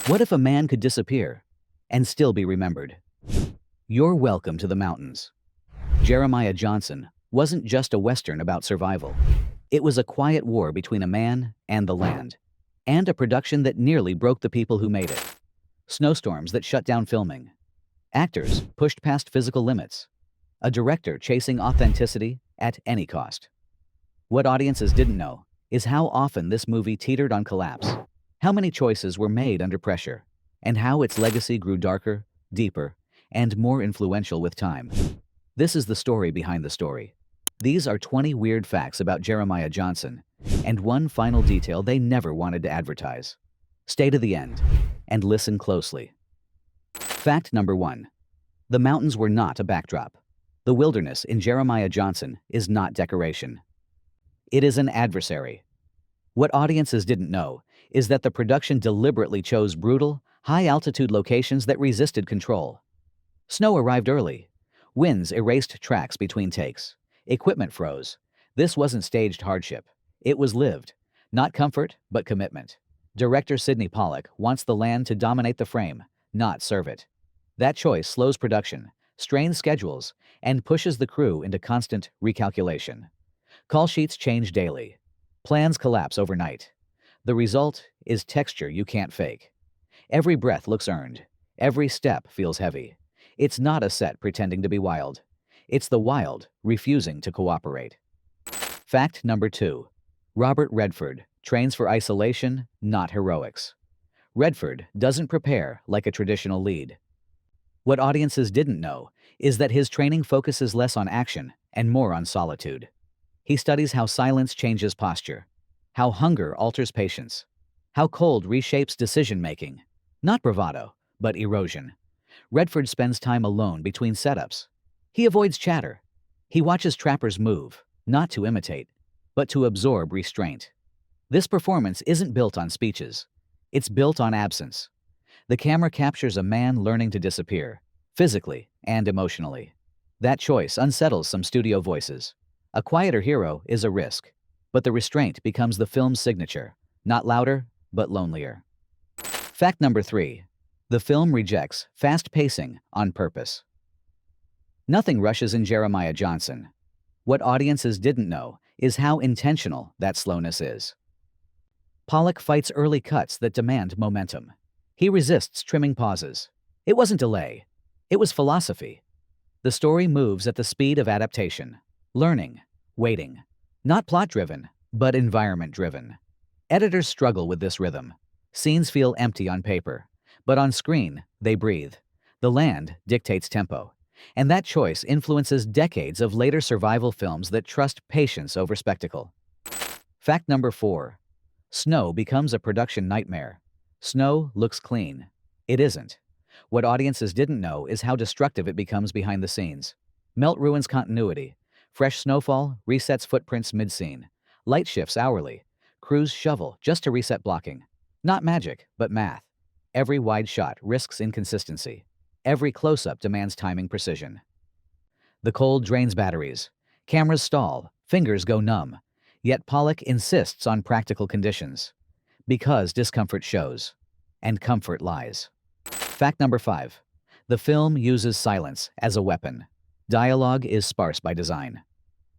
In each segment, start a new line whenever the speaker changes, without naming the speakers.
What if a man could disappear and still be remembered? You're welcome to the mountains. Jeremiah Johnson wasn't just a Western about survival. It was a quiet war between a man and the land, and a production that nearly broke the people who made it. Snowstorms that shut down filming. Actors pushed past physical limits. A director chasing authenticity at any cost. What audiences didn't know is how often this movie teetered on collapse, how many choices were made under pressure, and how its legacy grew darker, deeper, and more influential with time. This is the story behind the story. These are 20 weird facts about Jeremiah Johnson, and one final detail they never wanted to advertise. Stay to the end, and listen closely. Fact number 1. The mountains were not a backdrop. The wilderness in Jeremiah Johnson is not decoration. It is an adversary. What audiences didn't know is that the production deliberately chose brutal, high-altitude locations that resisted control. Snow arrived early. Winds erased tracks between takes. Equipment froze. This wasn't staged hardship. It was lived. Not comfort, but commitment. Director Sidney Pollack wants the land to dominate the frame, not serve it. That choice slows production, strains schedules, and pushes the crew into constant recalculation. Call sheets change daily. Plans collapse overnight. The result is texture you can't fake. Every breath looks earned. Every step feels heavy. It's not a set pretending to be wild. It's the wild refusing to cooperate. Fact number 2. Robert Redford trains for isolation, not heroics. Redford doesn't prepare like a traditional lead. What audiences didn't know is that his training focuses less on action and more on solitude. He studies how silence changes posture, how hunger alters patience, how cold reshapes decision-making. Not bravado, but erosion. Redford spends time alone between setups. He avoids chatter. He watches trappers move, not to imitate, but to absorb restraint. This performance isn't built on speeches. It's built on absence. The camera captures a man learning to disappear, physically and emotionally. That choice unsettles some studio voices. A quieter hero is a risk, but the restraint becomes the film's signature, not louder, but lonelier. Fact number 3. The film rejects fast pacing on purpose. Nothing rushes in Jeremiah Johnson. What audiences didn't know is how intentional that slowness is. Pollack fights early cuts that demand momentum. He resists trimming pauses. It wasn't delay. It was philosophy. The story moves at the speed of adaptation, learning, waiting. Not plot-driven, but environment-driven. Editors struggle with this rhythm. Scenes feel empty on paper, but on screen, they breathe. The land dictates tempo, and that choice influences decades of later survival films that trust patience over spectacle. Fact number 4. Snow becomes a production nightmare. Snow looks clean. It isn't. What audiences didn't know is how destructive it becomes behind the scenes. Melt ruins continuity. Fresh snowfall resets footprints mid-scene. Light shifts hourly. Crews shovel just to reset blocking. Not magic, but math. Every wide shot risks inconsistency. Every close-up demands timing precision. The cold drains batteries. Cameras stall. Fingers go numb. Yet Pollack insists on practical conditions. Because discomfort shows. And comfort lies. Fact number 5. The film uses silence as a weapon. Dialogue is sparse by design.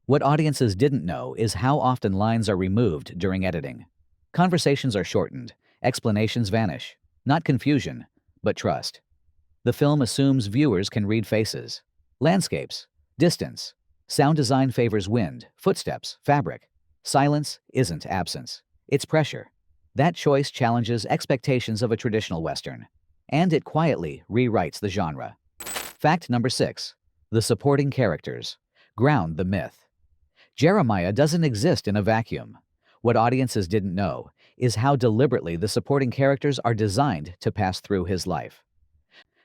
What audiences didn't know is how often lines are removed during editing. Conversations are shortened. Explanations vanish. Not confusion, but trust. The film assumes viewers can read faces. Landscapes. Distance. Sound design favors wind, footsteps, fabric. Silence isn't absence. It's pressure. That choice challenges expectations of a traditional Western, and it quietly rewrites the genre. Fact number 6. The supporting characters ground the myth. Jeremiah doesn't exist in a vacuum. What audiences didn't know is how deliberately the supporting characters are designed to pass through his life.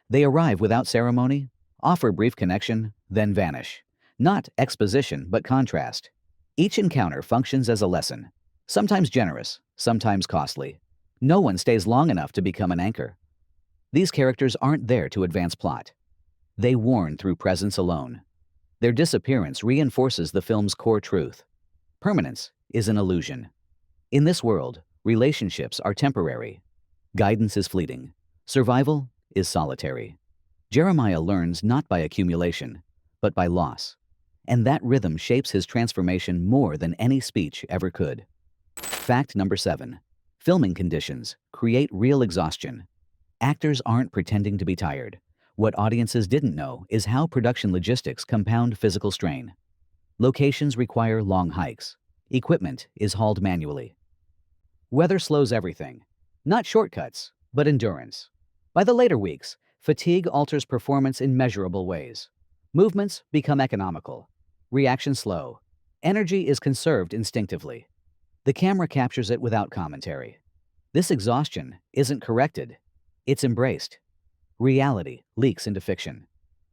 They arrive without ceremony, offer brief connection, then vanish. Not exposition, but contrast. Each encounter functions as a lesson, sometimes generous, sometimes costly. No one stays long enough to become an anchor. These characters aren't there to advance plot. They warn through presence alone. Their disappearance reinforces the film's core truth. Permanence is an illusion. In this world, relationships are temporary. Guidance is fleeting. Survival is solitary. Jeremiah learns not by accumulation, but by loss. And that rhythm shapes his transformation more than any speech ever could. Fact number 7. Filming conditions create real exhaustion. Actors aren't pretending to be tired. What audiences didn't know is how production logistics compound physical strain. Locations require long hikes. Equipment is hauled manually. Weather slows everything. Not shortcuts, but endurance. By the later weeks, fatigue alters performance in measurable ways. Movements become economical. Reaction slow. Energy is conserved instinctively. The camera captures it without commentary. This exhaustion isn't corrected. It's embraced. Reality leaks into fiction.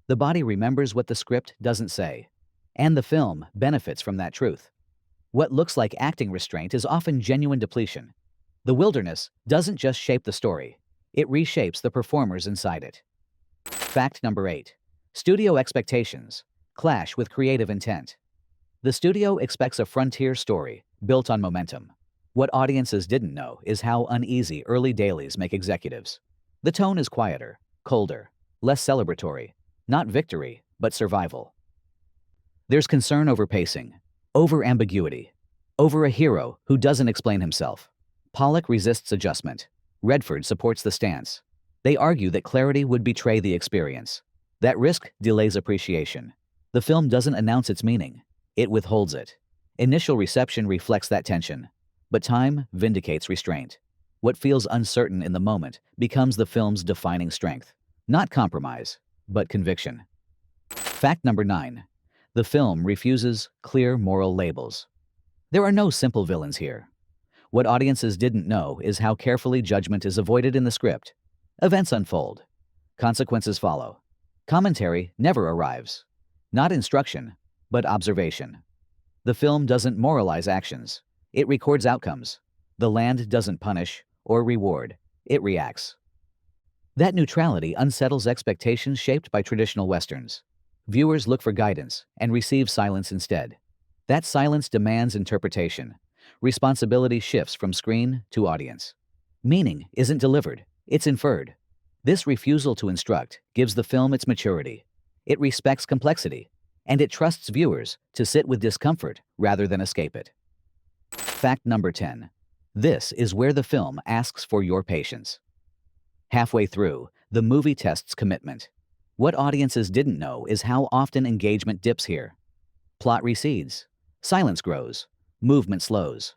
The body remembers what the script doesn't say. And the film benefits from that truth. What looks like acting restraint is often genuine depletion. The wilderness doesn't just shape the story. It reshapes the performers inside it. Fact number 8. Studio expectations clash with creative intent. The studio expects a frontier story built on momentum. What audiences didn't know is how uneasy early dailies make executives. The tone is quieter, colder, less celebratory. Not victory, but survival. There's concern over pacing, over ambiguity, over a hero who doesn't explain himself. Pollock resists adjustment. Redford supports the stance. They argue that clarity would betray the experience. That risk delays appreciation. The film doesn't announce its meaning. It withholds it. Initial reception reflects that tension. But time vindicates restraint. What feels uncertain in the moment becomes the film's defining strength. Not compromise, but conviction. Fact number 9. The film refuses clear moral labels. There are no simple villains here. What audiences didn't know is how carefully judgment is avoided in the script. Events unfold. Consequences follow. Commentary never arrives. Not instruction, but observation. The film doesn't moralize actions. It records outcomes. The land doesn't punish or reward. It reacts. That neutrality unsettles expectations shaped by traditional Westerns. Viewers look for guidance and receive silence instead. That silence demands interpretation. Responsibility shifts from screen to audience. Meaning isn't delivered, it's inferred. This refusal to instruct gives the film its maturity. It respects complexity, and it trusts viewers to sit with discomfort rather than escape it. Fact number 10. This is where the film asks for your patience. Halfway through, the movie tests commitment. What audiences didn't know is how often engagement dips here. Plot recedes. Silence grows. Movement slows.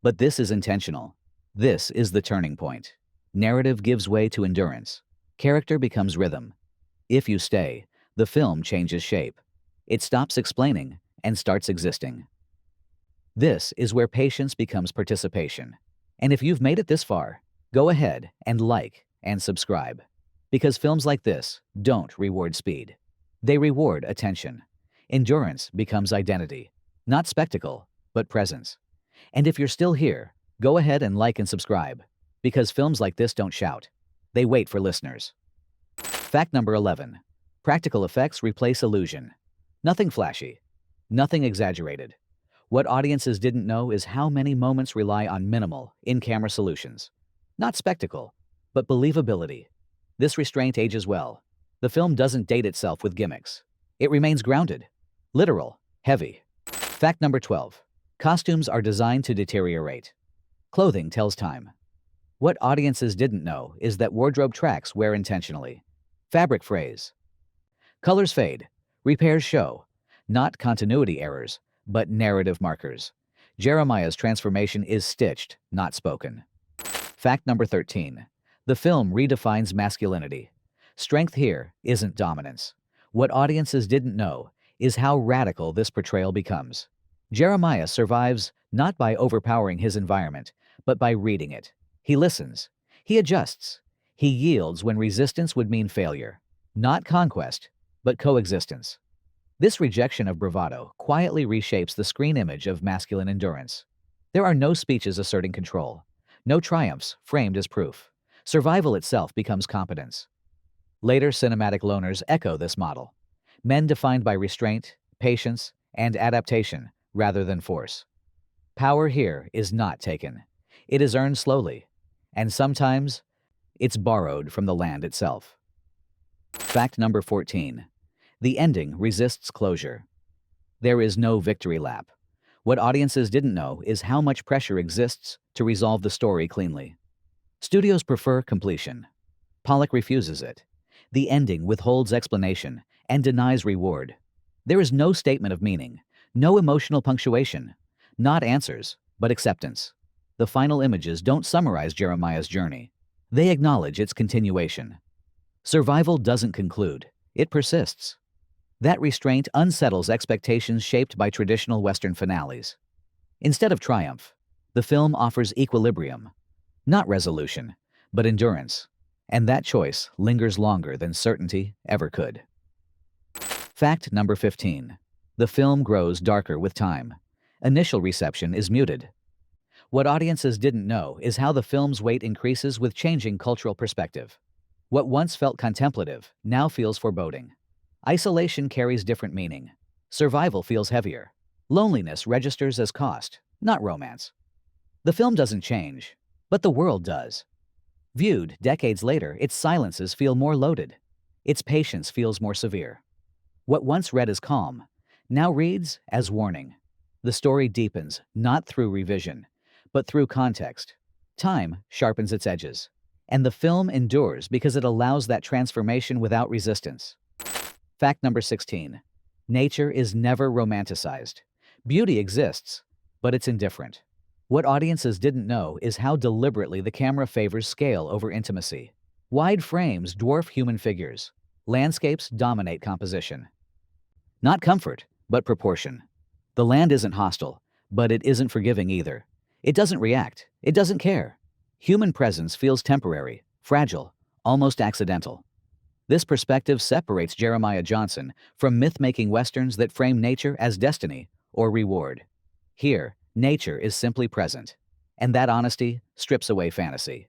But this is intentional. This is the turning point. Narrative gives way to endurance. Character becomes rhythm. If you stay, the film changes shape. It stops explaining and starts existing. This is where patience becomes participation. And if you've made it this far, go ahead and like and subscribe. Because films like this don't reward speed. They reward attention. Endurance becomes identity. Not spectacle, but presence. And if you're still here, go ahead and like and subscribe. Because films like this don't shout. They wait for listeners. Fact number 11. Practical effects replace illusion. Nothing flashy. Nothing exaggerated. What audiences didn't know is how many moments rely on minimal, in-camera solutions. Not spectacle, but believability. This restraint ages well. The film doesn't date itself with gimmicks. It remains grounded, literal, heavy. Fact number 12. Costumes are designed to deteriorate. Clothing tells time. What audiences didn't know is that wardrobe tracks wear intentionally. Fabric frays. Colors fade. Repairs show. Not continuity errors, but narrative markers. Jeremiah's transformation is stitched, not spoken. Fact number 13. The film redefines masculinity. Strength here isn't dominance. What audiences didn't know is how radical this portrayal becomes. Jeremiah survives not by overpowering his environment, but by reading it. He listens. He adjusts. He yields when resistance would mean failure. Not conquest, but coexistence. This rejection of bravado quietly reshapes the screen image of masculine endurance. There are no speeches asserting control. No triumphs framed as proof. Survival itself becomes competence. Later cinematic loners echo this model. Men defined by restraint, patience, and adaptation rather than force. Power here is not taken. It is earned slowly, and sometimes It's borrowed from the land itself. Fact number 14. The ending resists closure. There is no victory lap. What audiences didn't know is how much pressure exists to resolve the story cleanly. Studios prefer completion. Pollock refuses it. The ending withholds explanation and denies reward. There is no statement of meaning, no emotional punctuation, not answers, but acceptance. The final images don't summarize Jeremiah's journey. They acknowledge its continuation. Survival doesn't conclude, it persists. That restraint unsettles expectations shaped by traditional Western finales. Instead of triumph, the film offers equilibrium, not resolution, but endurance, and that choice lingers longer than certainty ever could. Fact number 15. The film grows darker with time. Initial reception is muted. What audiences didn't know is how the film's weight increases with changing cultural perspective. What once felt contemplative now feels foreboding. Isolation carries different meaning. Survival feels heavier. Loneliness registers as cost, not romance. The film doesn't change, but the world does. Viewed decades later, its silences feel more loaded. Its patience feels more severe. What once read as calm now reads as warning. The story deepens, not through revision, but through context. Time sharpens its edges, and the film endures because it allows that transformation without resistance. Fact number 16. Nature is never romanticized. Beauty exists, but it's indifferent. What audiences didn't know is how deliberately the camera favors scale over intimacy. Wide frames dwarf human figures. Landscapes dominate composition. Not comfort, but proportion. The land isn't hostile, but it isn't forgiving either. It doesn't react. It doesn't care. Human presence feels temporary, fragile, almost accidental. This perspective separates Jeremiah Johnson from myth-making westerns that frame nature as destiny or reward. Here, nature is simply present, and that honesty strips away fantasy.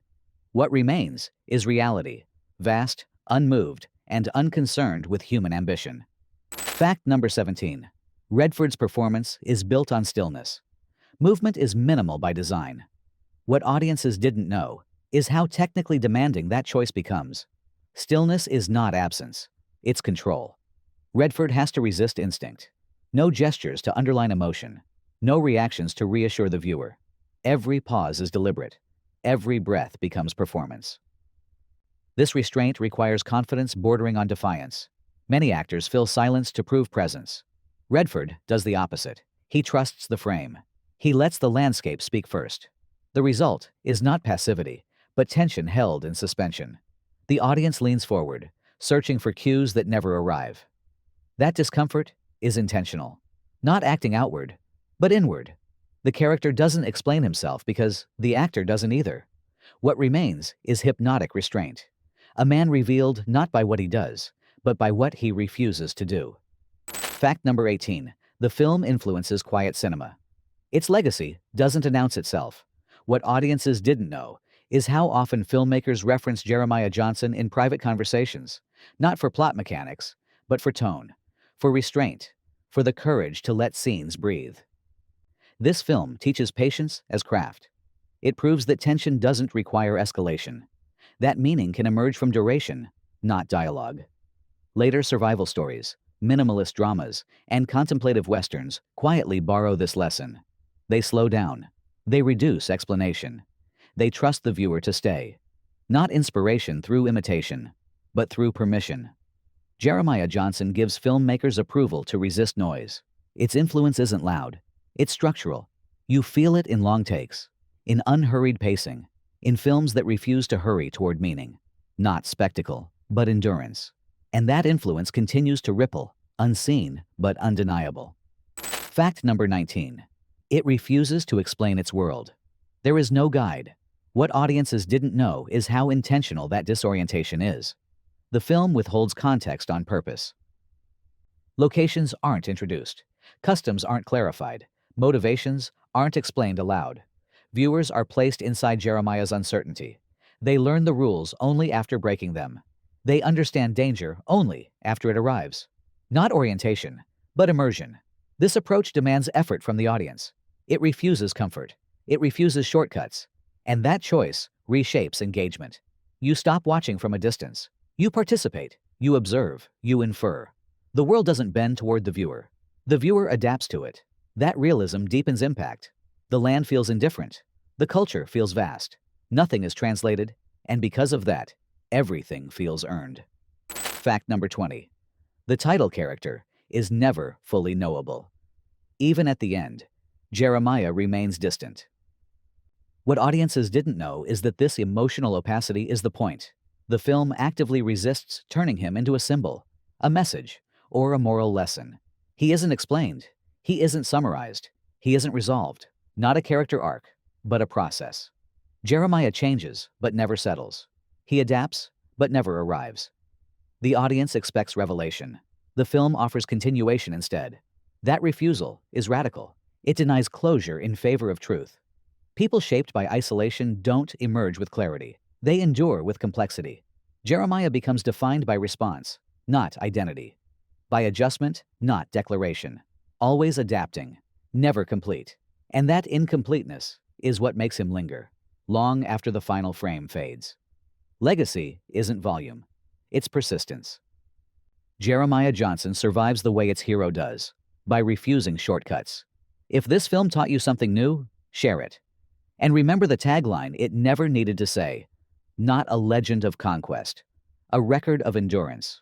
What remains is reality, vast, unmoved, and unconcerned with human ambition. Fact number 17. Redford's performance is built on stillness. Movement is minimal by design. What audiences didn't know is how technically demanding that choice becomes. Stillness is not absence, it's control. Redford has to resist instinct. No gestures to underline emotion. No reactions to reassure the viewer. Every pause is deliberate. Every breath becomes performance. This restraint requires confidence bordering on defiance. Many actors fill silence to prove presence. Redford does the opposite. He trusts the frame. He lets the landscape speak first. The result is not passivity, but tension held in suspension. The audience leans forward, searching for cues that never arrive. That discomfort is intentional. Not acting outward, but inward. The character doesn't explain himself because the actor doesn't either. What remains is hypnotic restraint. A man revealed not by what he does, but by what he refuses to do. Fact number 18. The film influences quiet cinema. Its legacy doesn't announce itself. What audiences didn't know is how often filmmakers reference Jeremiah Johnson in private conversations, not for plot mechanics, but for tone, for restraint, for the courage to let scenes breathe. This film teaches patience as craft. It proves that tension doesn't require escalation. That meaning can emerge from duration, not dialogue. Later survival stories, minimalist dramas, and contemplative westerns quietly borrow this lesson. They slow down. They reduce explanation. They trust the viewer to stay. Not inspiration through imitation, but through permission. Jeremiah Johnson gives filmmakers approval to resist noise. Its influence isn't loud. It's structural. You feel it in long takes, in unhurried pacing, in films that refuse to hurry toward meaning. Not spectacle, but endurance. And that influence continues to ripple, unseen but undeniable. Fact number 19. It refuses to explain its world. There is no guide. What audiences didn't know is how intentional that disorientation is. The film withholds context on purpose. Locations aren't introduced. Customs aren't clarified. Motivations aren't explained aloud. Viewers are placed inside Jeremiah's uncertainty. They learn the rules only after breaking them. They understand danger only after it arrives. Not orientation, but immersion. This approach demands effort from the audience. It refuses comfort. It refuses shortcuts. And that choice reshapes engagement. You stop watching from a distance. You participate, you observe, you infer. The world doesn't bend toward the viewer. The viewer adapts to it. That realism deepens impact. The land feels indifferent. The culture feels vast. Nothing is translated, and because of that, everything feels earned. Fact number 20. The title character is never fully knowable. Even at the end, Jeremiah remains distant. What audiences didn't know is that this emotional opacity is the point. The film actively resists turning him into a symbol, a message, or a moral lesson. He isn't explained. He isn't summarized. He isn't resolved. Not a character arc, but a process. Jeremiah changes, but never settles. He adapts, but never arrives. The audience expects revelation. The film offers continuation instead. That refusal is radical. It denies closure in favor of truth. People shaped by isolation don't emerge with clarity. They endure with complexity. Jeremiah becomes defined by response, not identity. By adjustment, not declaration. Always adapting, never complete. And that incompleteness is what makes him linger, long after the final frame fades. Legacy isn't volume, it's persistence. Jeremiah Johnson survives the way its hero does, by refusing shortcuts. If this film taught you something new, share it. And remember the tagline it never needed to say, not a legend of conquest, a record of endurance.